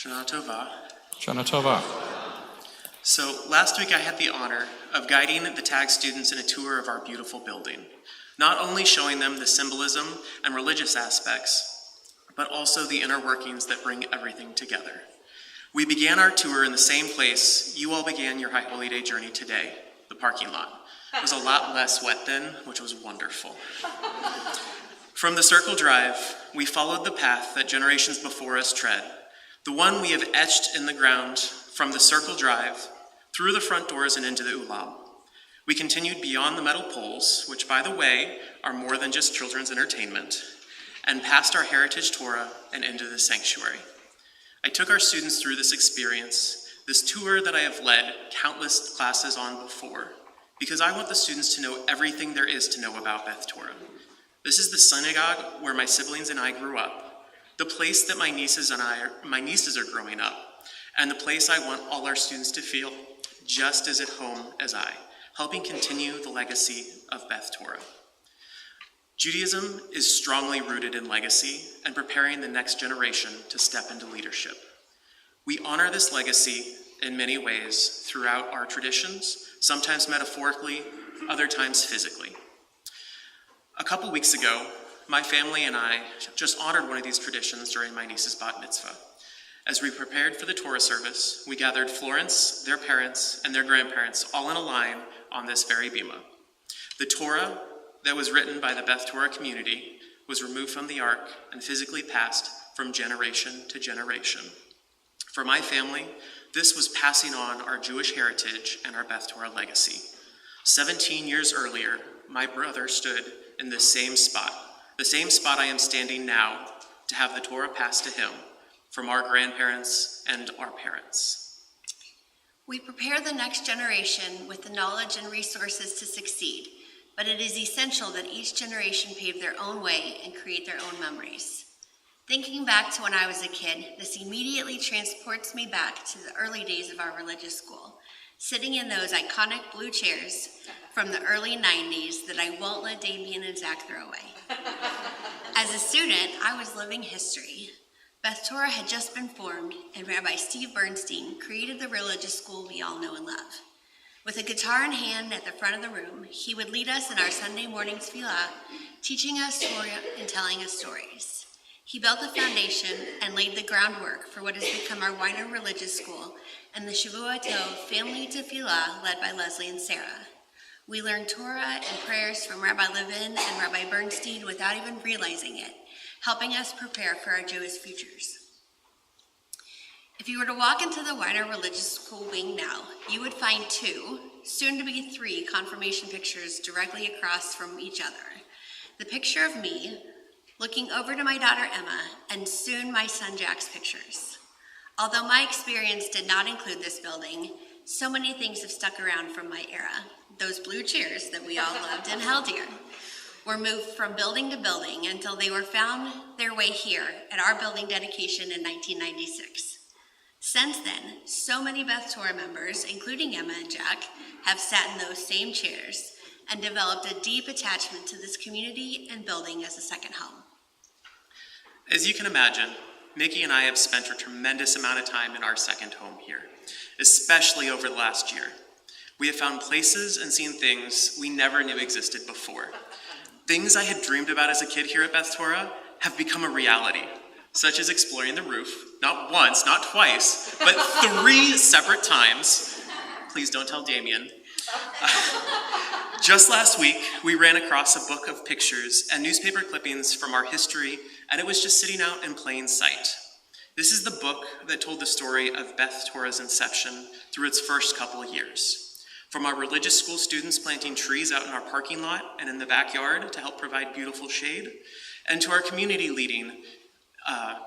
Shana Tova. Shana Tova. So last week I had the honor of guiding the TAG students in a tour of our beautiful building, not only showing them the symbolism and religious aspects, but also the inner workings that bring everything together. We began our tour in the same place you all began your High Holy Day journey today, the parking lot. It was a lot less wet then, which was wonderful. From the Circle Drive, we followed the path that generations before us tread, the one we have etched in the ground from the Circle Drive, through the front doors and into the Ulam. We continued beyond the metal poles, which, by the way, are more than just children's entertainment, and past our heritage Torah and into the sanctuary. I took our students through this experience, this tour that I have led countless classes on before, because I want the students to know everything there is to know about Beth Torah. This is the synagogue where my siblings and I grew up, the place that my nieces are growing up, and the place I want all our students to feel just as at home as I, helping continue the legacy of Beth Torah. Judaism is strongly rooted in legacy and preparing the next generation to step into leadership. We honor this legacy in many ways throughout our traditions, sometimes metaphorically, other times physically. A couple weeks ago, my family and I just honored one of these traditions during my niece's bat mitzvah. As we prepared for the Torah service, we gathered Florence, their parents, and their grandparents all in a line on this very bima. The Torah that was written by the Beth Torah community was removed from the ark and physically passed from generation to generation. For my family, this was passing on our Jewish heritage and our Beth Torah legacy. 17 years earlier, my brother stood in the same spot I am standing now, to have the Torah passed to him from our grandparents and our parents. We prepare the next generation with the knowledge and resources to succeed, but it is essential that each generation pave their own way and create their own memories. Thinking back to when I was a kid, this immediately transports me back to the early days of our religious school, sitting in those iconic blue chairs from the early 90s that I won't let Damien and Zach throw away. As a student, I was living history. Beth Torah had just been formed, and Rabbi Steve Bernstein created the religious school we all know and love. With a guitar in hand at the front of the room, he would lead us in our Sunday morning tefillah, teaching us Torah and telling us stories. He built the foundation and laid the groundwork for what has become our Weiner Religious School and the Shavua Tov Family Tefillah led by Leslie and Sarah. We learned Torah and prayers from Rabbi Levin and Rabbi Bernstein without even realizing it, helping us prepare for our Jewish futures. If you were to walk into the Weiner Religious School wing now, you would find 2, soon to be 3, confirmation pictures directly across from each other. The picture of me, looking over to my daughter Emma, and soon my son Jack's pictures. Although my experience did not include this building, so many things have stuck around from my era. Those blue chairs that we all loved and held dear were moved from building to building until they were found their way here at our building dedication in 1996. Since then, so many Beth Torah members, including Emma and Jack, have sat in those same chairs and developed a deep attachment to this community and building as a second home. As you can imagine, Mickey and I have spent a tremendous amount of time in our second home here, especially over the last year. We have found places and seen things we never knew existed before. Things I had dreamed about as a kid here at Beth Torah have become a reality, such as exploring the roof, not once, not twice, but 3 separate times. Please don't tell Damien. Just last week, we ran across a book of pictures and newspaper clippings from our history, and it was just sitting out in plain sight. This is the book that told the story of Beth Torah's inception through its first couple of years. From our religious school students planting trees out in our parking lot and in the backyard to help provide beautiful shade, and to our community leading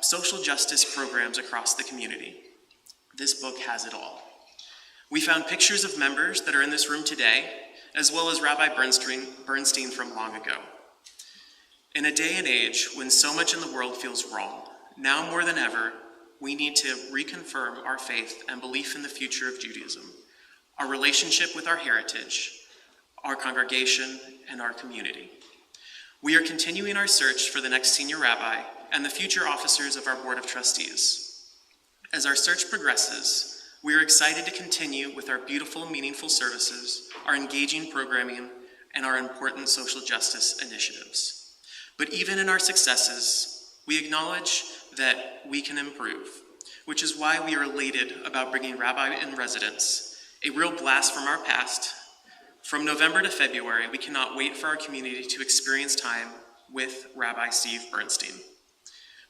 social justice programs across the community. This book has it all. We found pictures of members that are in this room today, as well as Rabbi Bernstein from long ago. In a day and age when so much in the world feels wrong, now more than ever, we need to reconfirm our faith and belief in the future of Judaism, our relationship with our heritage, our congregation, and our community. We are continuing our search for the next senior rabbi and the future officers of our Board of Trustees. As our search progresses, we are excited to continue with our beautiful, meaningful services, our engaging programming, and our important social justice initiatives. But even in our successes, we acknowledge that we can improve, which is why we are elated about bringing Rabbi in Residence, a real blast from our past. From November to February, we cannot wait for our community to experience time with Rabbi Steve Bernstein.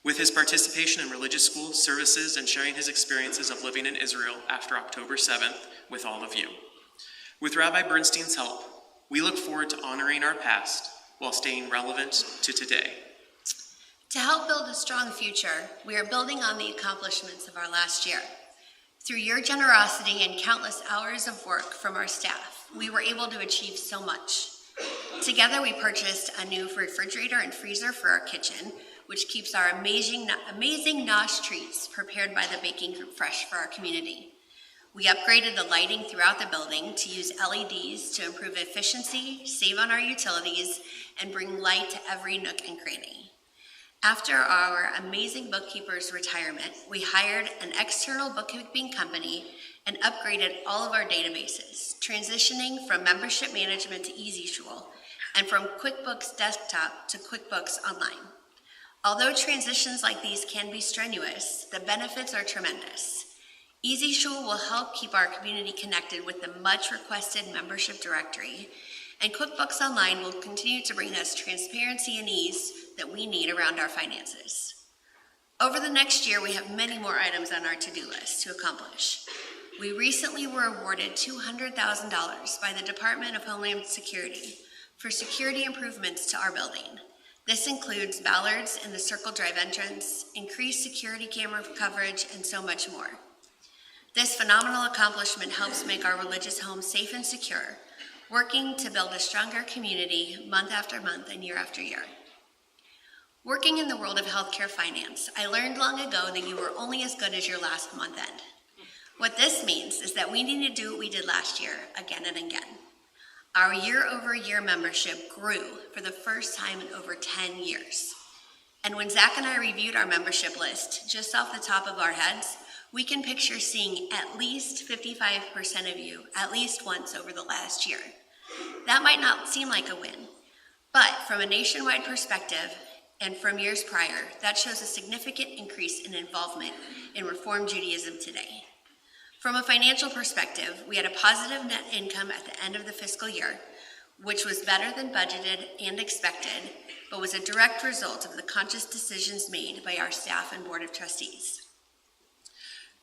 With his participation in religious school services and sharing his experiences of living in Israel after October 7th with all of you. With Rabbi Bernstein's help, we look forward to honoring our past while staying relevant to today. To help build a strong future, we are building on the accomplishments of our last year. Through your generosity and countless hours of work from our staff, we were able to achieve so much. Together, we purchased a new refrigerator and freezer for our kitchen, which keeps our amazing Nosh treats prepared by the baking group fresh for our community. We upgraded the lighting throughout the building to use LEDs to improve efficiency, save on our utilities, and bring light to every nook and cranny. After our amazing bookkeeper's retirement, we hired an external bookkeeping company and upgraded all of our databases, transitioning from membership management to EasyShul and from QuickBooks Desktop to QuickBooks Online. Although transitions like these can be strenuous, the benefits are tremendous. EasyShul will help keep our community connected with the much requested membership directory, and QuickBooks Online will continue to bring us transparency and ease that we need around our finances. Over the next year, we have many more items on our to-do list to accomplish. We recently were awarded $200,000 by the Department of Homeland Security for security improvements to our building. This includes ballards in the Circle Drive entrance, increased security camera coverage, and so much more. This phenomenal accomplishment helps make our religious home safe and secure, working to build a stronger community month after month and year after year. Working in the world of healthcare finance, I learned long ago that you were only as good as your last month end. What this means is that we need to do what we did last year again and again. Our year-over-year membership grew for the first time in over 10 years. And when Zach and I reviewed our membership list, just off the top of our heads, we can picture seeing at least 55% of you at least once over the last year. That might not seem like a win, but from a nationwide perspective and from years prior, that shows a significant increase in involvement in Reform Judaism today. From a financial perspective, we had a positive net income at the end of the fiscal year, which was better than budgeted and expected, but was a direct result of the conscious decisions made by our staff and board of trustees.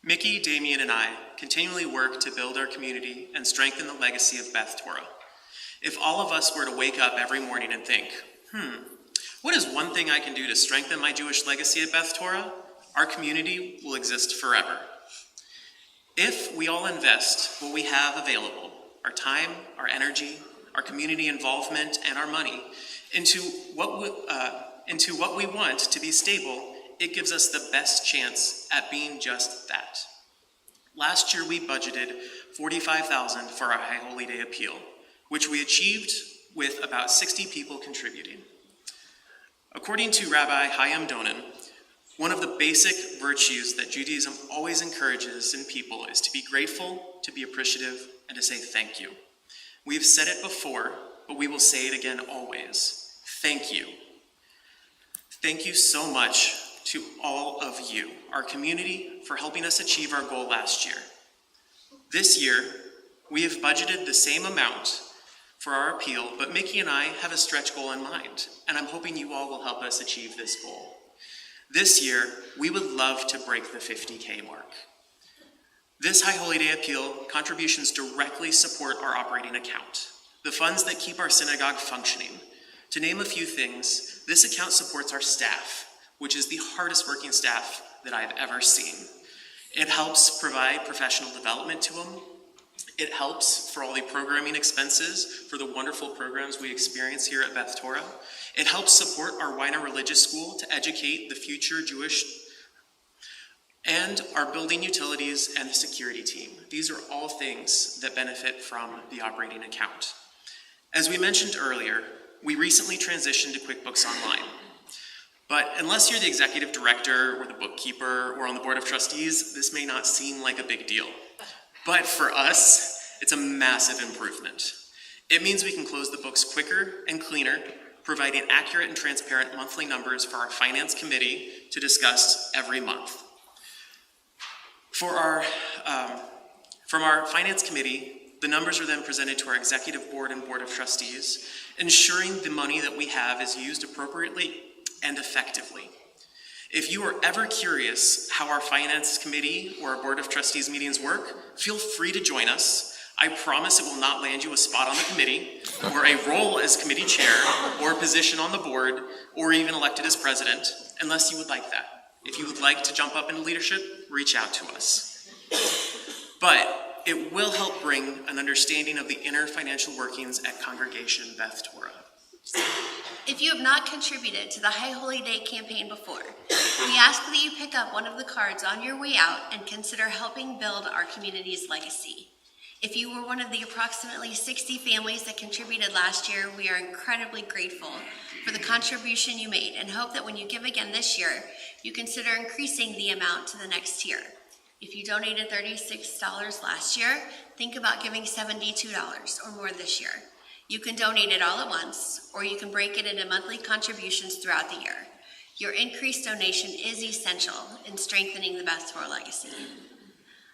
Mickey, Damien, and I continually work to build our community and strengthen the legacy of Beth Torah. If all of us were to wake up every morning and think, what is one thing I can do to strengthen my Jewish legacy at Beth Torah? Our community will exist forever. If we all invest what we have available, our time, our energy, our community involvement, and our money into what we want to be stable, it gives us the best chance at being just that. Last year, we budgeted $45,000 for our High Holy Day appeal, which we achieved with about 60 people contributing. According to Rabbi Chaim Donin, one of the basic virtues that Judaism always encourages in people is to be grateful, to be appreciative, and to say thank you. We've said it before, but we will say it again always. Thank you. Thank you so much to all of you, our community, for helping us achieve our goal last year. This year, we have budgeted the same amount for our appeal, but Mickey and I have a stretch goal in mind, and I'm hoping you all will help us achieve this goal. This year, we would love to break the 50K mark. This High Holy Day appeal contributions directly support our operating account, the funds that keep our synagogue functioning. To name a few things, this account supports our staff, which is the hardest working staff that I've ever seen. It helps provide professional development to them. It helps for all the programming expenses for the wonderful programs we experience here at Beth Torah. It helps support our Weiner Religious School to educate the future Jewish, and our building utilities and the security team. These are all things that benefit from the operating account. As we mentioned earlier, we recently transitioned to QuickBooks Online. But unless you're the executive director or the bookkeeper or on the board of trustees, this may not seem like a big deal. But for us, it's a massive improvement. It means we can close the books quicker and cleaner, providing accurate and transparent monthly numbers for our finance committee to discuss every month. From our finance committee, the numbers are then presented to our executive board and board of trustees, ensuring the money that we have is used appropriately and effectively. If you are ever curious how our finance committee or our board of trustees meetings work, feel free to join us. I promise it will not land you a spot on the committee, or a role as committee chair, or a position on the board, or even elected as president, unless you would like that. If you would like to jump up into leadership, reach out to us. But it will help bring an understanding of the inner financial workings at Congregation Beth Torah. If you have not contributed to the High Holy Day campaign before, we ask that you pick up one of the cards on your way out and consider helping build our community's legacy. If you were one of the approximately 60 families that contributed last year, we are incredibly grateful for the contribution you made and hope that when you give again this year, you consider increasing the amount to the next tier. If you donated $36 last year, think about giving $72 or more this year. You can donate it all at once, or you can break it into monthly contributions throughout the year. Your increased donation is essential in strengthening the Beth Torah legacy.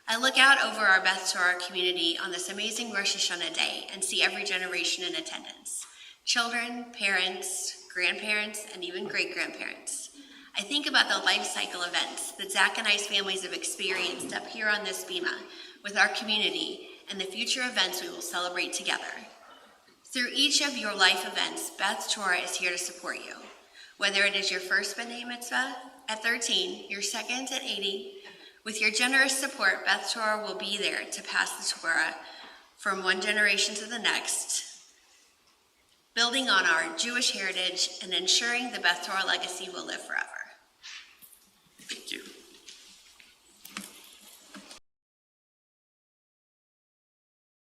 I look out over our Beth Torah community on this amazing Rosh Hashanah day and see every generation in attendance. Children, parents, grandparents, and even great-grandparents. I think about the life cycle events that Zach and I's families have experienced up here on this bima with our community and the future events we will celebrate together. Through each of your life events, Beth Torah is here to support you. Whether it is your first B'nai Mitzvah at 13, your second at 80, with your generous support, Beth Torah will be there to pass the Torah from one generation to the next, building on our Jewish heritage and ensuring the Beth Torah legacy will live forever.